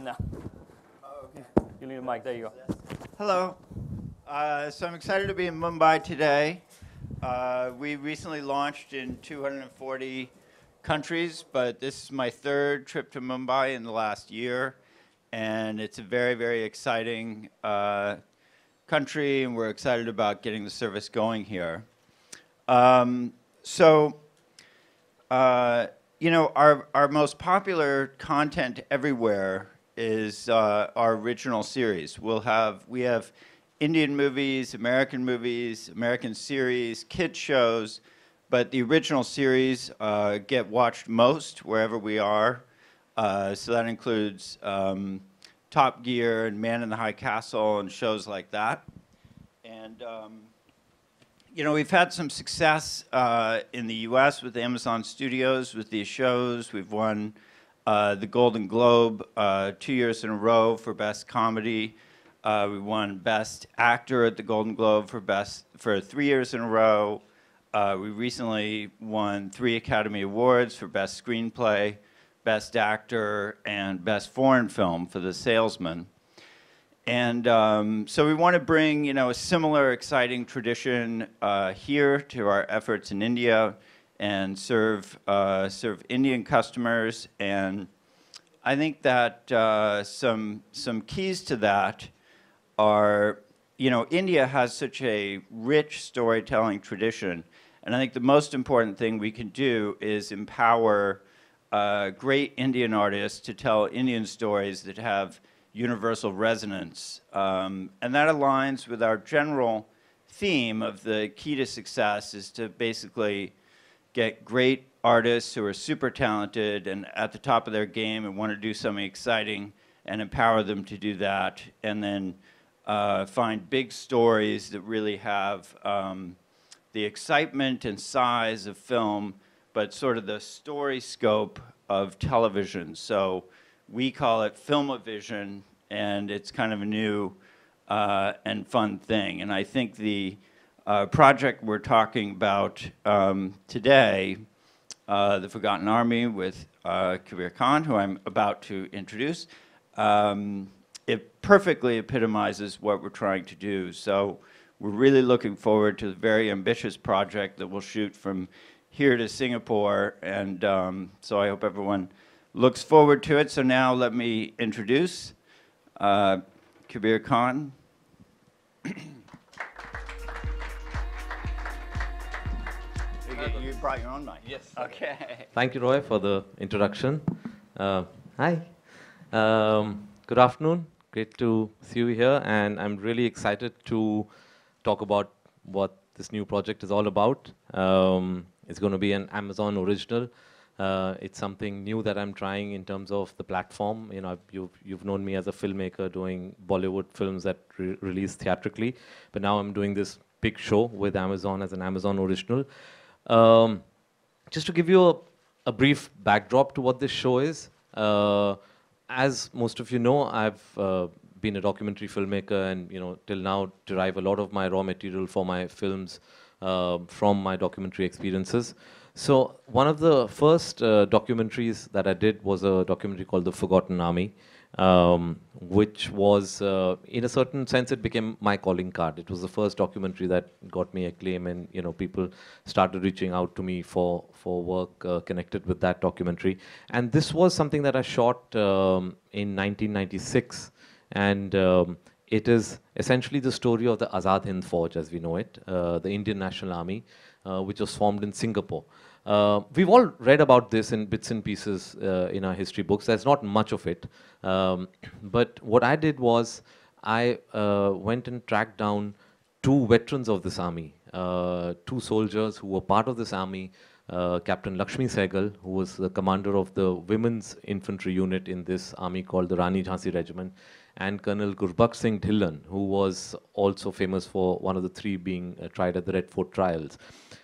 No. Oh, okay. You need a mic. There you go. Hello. So I'm excited to be in Mumbai today. We recently launched in 240 countries, but this is my third trip to Mumbai in the last year. And it's a very, very exciting country, and we're excited about getting the service going here. You know, our most popular content everywhere is our original series. We have Indian movies, American series, kids shows, but the original series get watched most wherever we are. So that includes Top Gear and Man in the High Castle and shows like that. And you know, we've had some success in the US with Amazon Studios with these shows. We've won the Golden Globe 2 years in a row for Best Comedy. We won Best Actor at the Golden Globe for 3 years in a row. We recently won 3 Academy Awards for Best Screenplay, Best Actor, and Best Foreign Film for The Salesman. And so we want to bring, you know, a similar exciting tradition here to our efforts in India and serve Indian customers. And I think that some keys to that are, you know, India has such a rich storytelling tradition. And I think the most important thing we can do is empower great Indian artists to tell Indian stories that have universal resonance. And that aligns with our general theme of the key to success is to basically get great artists who are super talented and at the top of their game and want to do something exciting and empower them to do that. And then find big stories that really have the excitement and size of film, but sort of the story scope of television. So we call it Film-O-Vision, and it's kind of a new and fun thing. And I think the project we're talking about today, The Forgotten Army with Kabir Khan, who I'm about to introduce, it perfectly epitomizes what we're trying to do. So we're really looking forward to the very ambitious project that we'll shoot from here to Singapore. And so I hope everyone looks forward to it. So now let me introduce Kabir Khan. You brought your own mic. Yes. Okay. Thank you, Roy, for the introduction. Hi. Good afternoon. Great to see you here. And I'm really excited to talk about what this new project is all about. It's going to be an Amazon original. It's something new that I'm trying in terms of the platform. You know, you've known me as a filmmaker doing Bollywood films that release theatrically, but now I'm doing this big show with Amazon as an Amazon original. Just to give you a brief backdrop to what this show is, as most of you know, I've been a documentary filmmaker and, you know, till now derive a lot of my raw material for my films from my documentary experiences. So one of the first documentaries that I did was a documentary called The Forgotten Army, which was, in a certain sense, it became my calling card. It was the first documentary that got me acclaim, and, you know, people started reaching out to me for work connected with that documentary. And this was something that I shot in 1996, and it is essentially the story of the Azad Hind Fauj, as we know it, the Indian National Army, which was formed in Singapore. We've all read about this in bits and pieces in our history books. There's not much of it. But what I did was I went and tracked down 2 veterans of this army, 2 soldiers who were part of this army, Captain Lakshmi Sehgal, who was the commander of the women's infantry unit in this army called the Rani Jhansi Regiment, and Colonel Gurbakh Singh Dhillon, who was also famous for one of the 3 being tried at the Red Fort trials.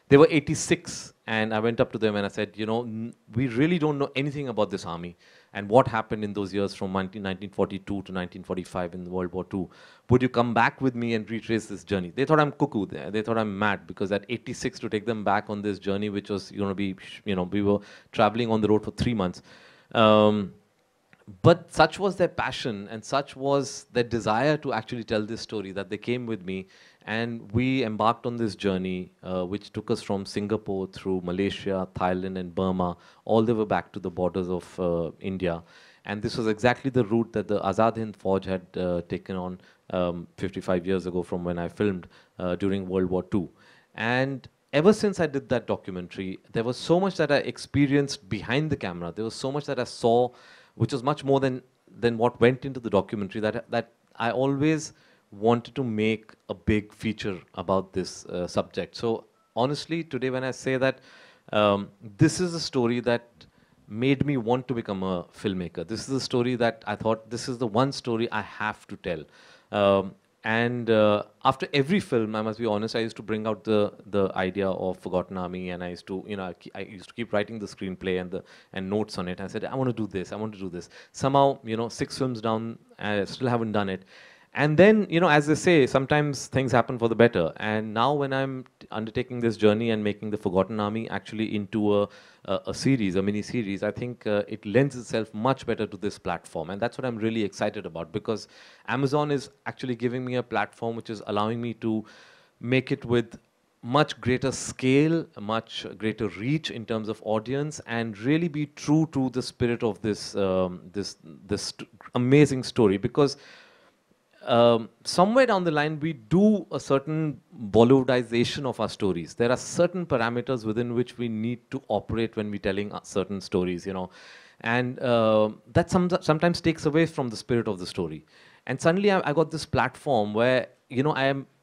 They were 86, and I went up to them and I said, you know, we really don't know anything about this army and what happened in those years from 1942 to 1945 in World War II. Would you come back with me and retrace this journey? They thought I'm cuckoo there. They thought I'm mad, because at 86 to take them back on this journey, which was going to be, you know, we were traveling on the road for 3 months. But such was their passion and such was their desire to actually tell this story that they came with me and we embarked on this journey which took us from Singapore through Malaysia, Thailand and Burma all the way back to the borders of India. And this was exactly the route that the Azad Hind Fauj had taken on 55 years ago from when I filmed during World War II. And ever since I did that documentary, there was so much that I experienced behind the camera. There was so much that I saw, which was much more than what went into the documentary, that I always wanted to make a big feature about this subject. So honestly, today when I say that this is a story that made me want to become a filmmaker. This is a story that I thought, this is the one story I have to tell. And after every film, I must be honest, I used to bring out the idea of Forgotten Army, and I used to, I used to keep writing the screenplay and notes on it. I said, I want to do this, I want to do this. Somehow, 6 films down, I still haven't done it. And then, as they say, sometimes things happen for the better. And now when I'm undertaking this journey and making the Forgotten Army actually into a series, a mini-series, I think it lends itself much better to this platform. And that's what I'm really excited about, because Amazon is actually giving me a platform which is allowing me to make it with much greater scale, much greater reach in terms of audience, and really be true to the spirit of this, this amazing story. Because somewhere down the line, we do a certain Bollywoodization of our stories. There are certain parameters within which we need to operate when we're telling certain stories, and that sometimes takes away from the spirit of the story. And suddenly I got this platform where,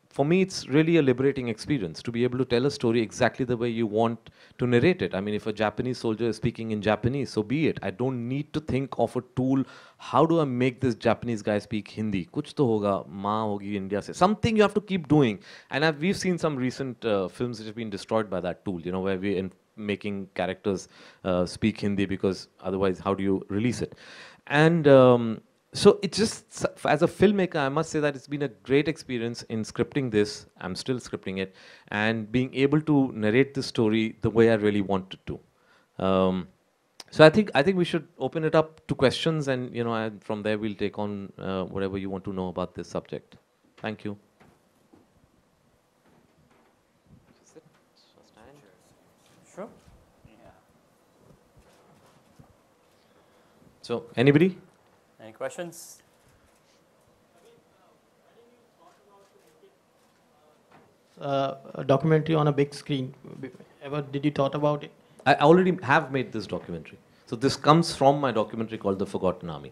for me, it's really a liberating experience to be able to tell a story exactly the way you want to narrate it. I mean, if a Japanese soldier is speaking in Japanese, so be it. I don't need to think of a tool. How do I make this Japanese guy speak Hindi? Kuch to hoga, maa hogi India se. Something you have to keep doing. And we've seen some recent films which have been destroyed by that tool, where we're making characters speak Hindi, because otherwise, how do you release it? And so it's just, as a filmmaker, I must say that it's been a great experience in scripting this. I'm still scripting it, and being able to narrate the story the way I really wanted to. So I think we should open it up to questions, and and from there we'll take on whatever you want to know about this subject. Thank you. Sure. Yeah. So anybody? Any questions? A documentary on a big screen. Ever did you thought about it? I already have made this documentary. So this comes from my documentary called The Forgotten Army.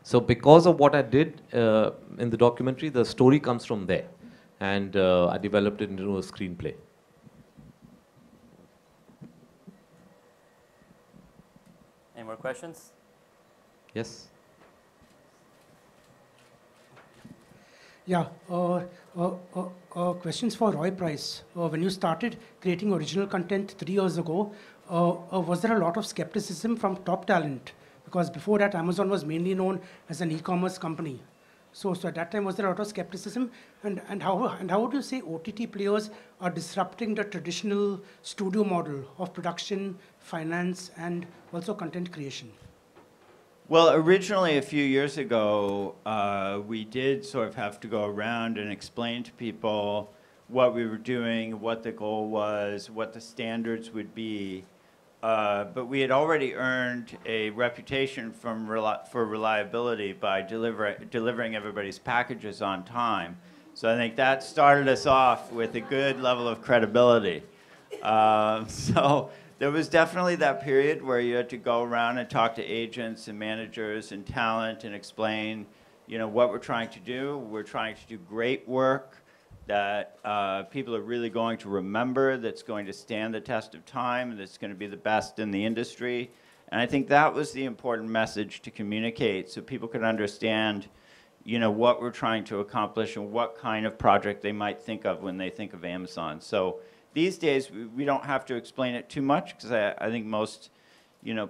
So because of what I did in the documentary, the story comes from there. And I developed it into a screenplay. Any more questions? Yes? Yeah, questions for Roy Price. When you started creating original content 3 years ago, was there a lot of skepticism from top talent? Because before that, Amazon was mainly known as an e-commerce company. So at that time, was there a lot of skepticism? And how would you say OTT players are disrupting the traditional studio model of production, finance, and also content creation? Well, originally, a few years ago, we did sort of have to go around and explain to people what we were doing, what the goal was, what the standards would be. But we had already earned a reputation for reliability by delivering everybody's packages on time. So I think that started us off with a good level of credibility. So there was definitely that period where you had to go around and talk to agents and managers and talent and explain, what we're trying to do. We're trying to do great work that people are really going to remember, that's going to stand the test of time, and that's going to be the best in the industry. And I think that was the important message to communicate, so people could understand, what we're trying to accomplish and what kind of project they might think of when they think of Amazon. So these days, we don't have to explain it too much, because I think most,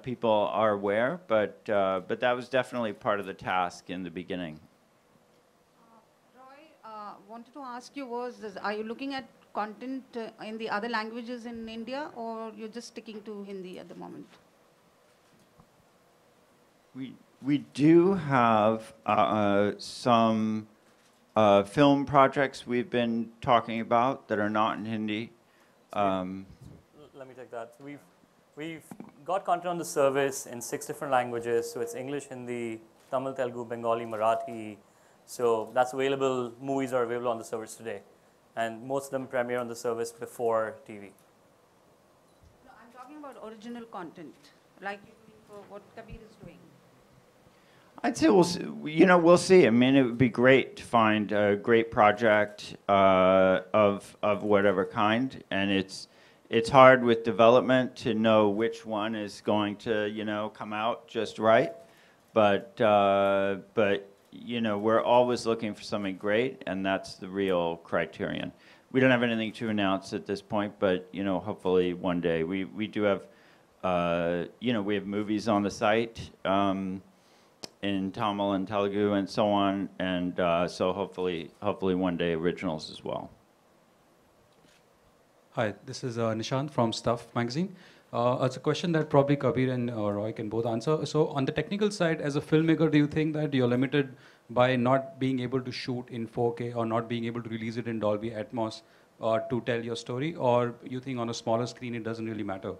people are aware, but that was definitely part of the task in the beginning. Wanted to ask you are you looking at content in the other languages in India, or you're just sticking to Hindi at the moment? We do have some film projects we've been talking about that are not in Hindi. Let me take that. We've got content on the service in 6 different languages. So it's English, Hindi, Tamil, Telugu, Bengali, Marathi. So that's available. Movies are available on the service today, and most of them premiere on the service before TV. No, I'm talking about original content, like what Kabir is doing. I'd say we'll see. I mean, it would be great to find a great project of whatever kind, and it's hard with development to know which one is going to come out just right. But we're always looking for something great, and that's the real criterion. We don't have anything to announce at this point, but hopefully one day we do have we have movies on the site. In Tamil and Telugu and so on, and so hopefully one day originals as well. Hi, this is Nishant from Stuff magazine. It's a question that probably Kabir and Roy can both answer. So on the technical side, as a filmmaker, do you think that you're limited by not being able to shoot in 4K or not being able to release it in Dolby Atmos to tell your story, or you think on a smaller screen it doesn't really matter?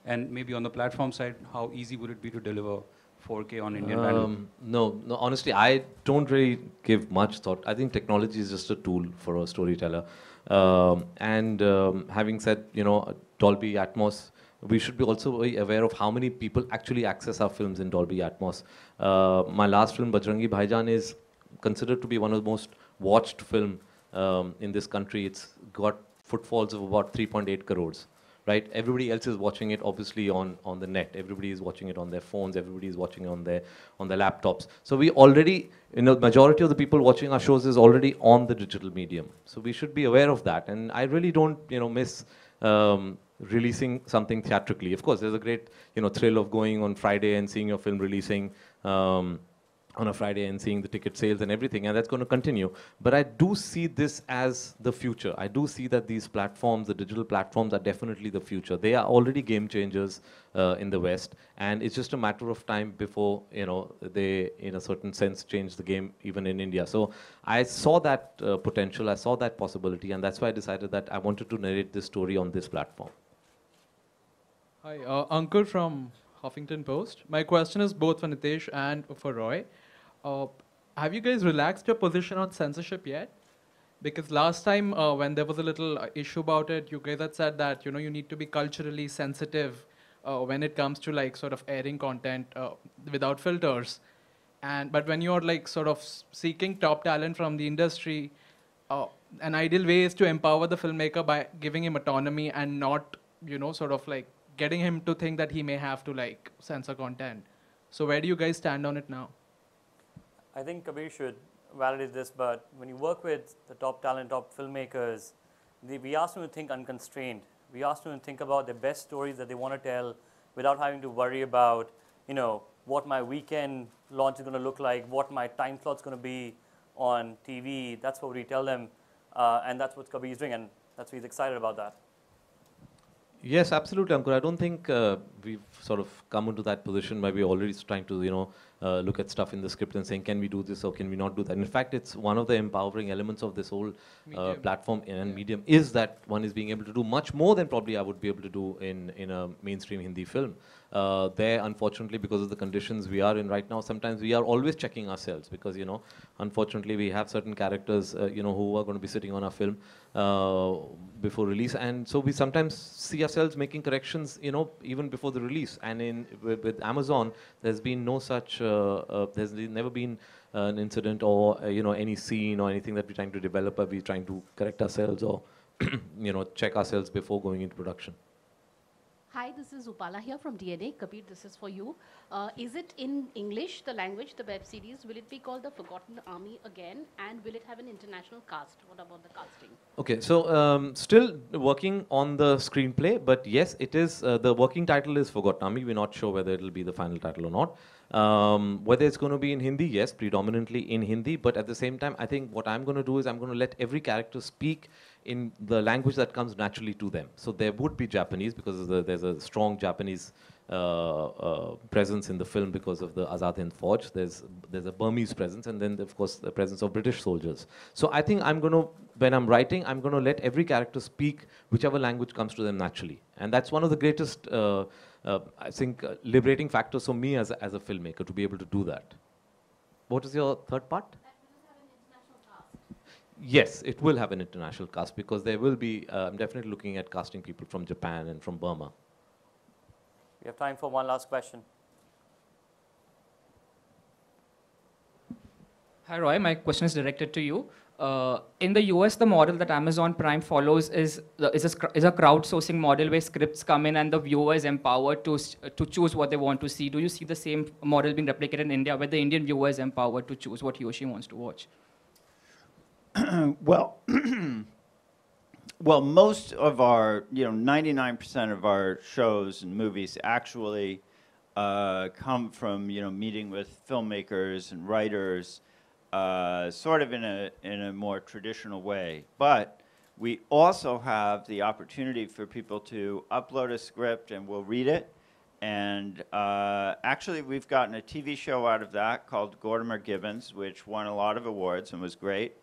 And maybe on the platform side, how easy would it be to deliver 4K on Indian bandwidth? No, honestly, I don't really give much thought. I think technology is just a tool for a storyteller. Having said, Dolby Atmos, we should be also be aware of how many people actually access our films in Dolby Atmos. My last film, Bajrangi Bhaijaan, is considered to be one of the most watched film in this country. It's got footfalls of about 3.8 crores. Right? Everybody else is watching it obviously on the net. Everybody is watching it on their phones. Everybody is watching it on their laptops. So we already, majority of the people watching our shows is already on the digital medium. So we should be aware of that. And I really don't, miss releasing something theatrically. Of course, there's a great, thrill of going on Friday and seeing your film releasing on a Friday and seeing the ticket sales and everything, and that's going to continue. But I do see this as the future. I do see that these platforms, the digital platforms, are definitely the future. They are already game changers in the West, and it's just a matter of time before they, in a certain sense, change the game even in India. So I saw that potential, I saw that possibility, and that's why I decided that I wanted to narrate this story on this platform. Hi, Ankur from Huffington Post. My question is both for Nitesh and for Roy. Have you guys relaxed your position on censorship yet? Because last time when there was a little issue about it, you guys had said that you need to be culturally sensitive when it comes to sort of airing content without filters. But when you're sort of seeking top talent from the industry, an ideal way is to empower the filmmaker by giving him autonomy and not sort of getting him to think that he may have to censor content. So where do you guys stand on it now? I think Kabir should validate this, but when you work with the top talent, top filmmakers, we ask them to think unconstrained. We ask them to think about the best stories that they want to tell without having to worry about, what my weekend launch is going to look like, what my time slot's going to be on TV. That's what we tell them, and that's what Kabir is doing, and that's why he's excited about that. Yes, absolutely, Ankur. I don't think we've sort of come into that position where we're already trying to, look at stuff in the script and saying, can we do this or can we not do that? In fact, it's one of the empowering elements of this whole platform and medium is that one is being able to do much more than probably I would be able to do in a mainstream Hindi film. There, unfortunately, because of the conditions we are in right now, sometimes we are always checking ourselves because, unfortunately, we have certain characters, who are going to be sitting on our film before release. And so we sometimes see ourselves making corrections, even before the release. And with Amazon, there's been no such, there's never been an incident or, any scene or anything that we're trying to develop or we're trying to correct ourselves or, check ourselves before going into production. Hi, this is Upala here from DNA. Kabir, this is for you. Is it in English, the language, the web series? Will it be called The Forgotten Army again? And will it have an international cast? What about the casting? Okay, so still working on the screenplay, but yes, it is, the working title is Forgotten Army. We're not sure whether it'll be the final title or not. Whether it's going to be in Hindi, yes, predominantly in Hindi, but at the same time, I think what I'm going to do is I'm going to let every character speak in the language that comes naturally to them. So there would be Japanese because there's a strong Japanese presence in the film because of the Azad Hind Fauj. There's a Burmese presence, and then of course the presence of British soldiers. So I think when I'm writing, I'm going to let every character speak whichever language comes to them naturally, and that's one of the greatest, I think, liberating factors for me as a filmmaker, to be able to do that. What is your third part? Yes, it will have an international cast, because there will be, I'm definitely looking at casting people from Japan and from Burma. We have time for one last question. Hi, Roy. My question is directed to you. In the US, the model that Amazon Prime follows is a crowdsourcing model where scripts come in and the viewer is empowered to choose what they want to see. Do you see the same model being replicated in India, where the Indian viewer is empowered to choose what he or she wants to watch? Well, well, most of our, 99% of our shows and movies actually come from, meeting with filmmakers and writers, sort of in a more traditional way. But we also have the opportunity for people to upload a script and we'll read it. And actually, we've gotten a TV show out of that called Gordimer Gibbons, which won a lot of awards and was great.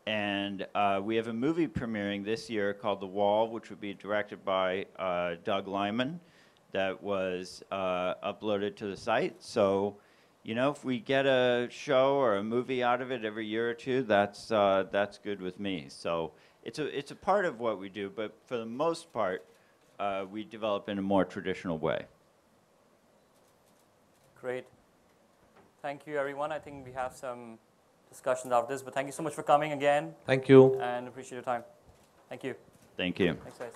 And we have a movie premiering this year called The Wall, which would be directed by Doug Liman, that was uploaded to the site. So, if we get a show or a movie out of it every year or two, that's good with me. So it's a part of what we do, but for the most part, we develop in a more traditional way. Great. Thank you, everyone. I think we have some discussions after this, but thank you so much for coming again. Thank you. And appreciate your time. Thank you. Thank you. Thanks, guys.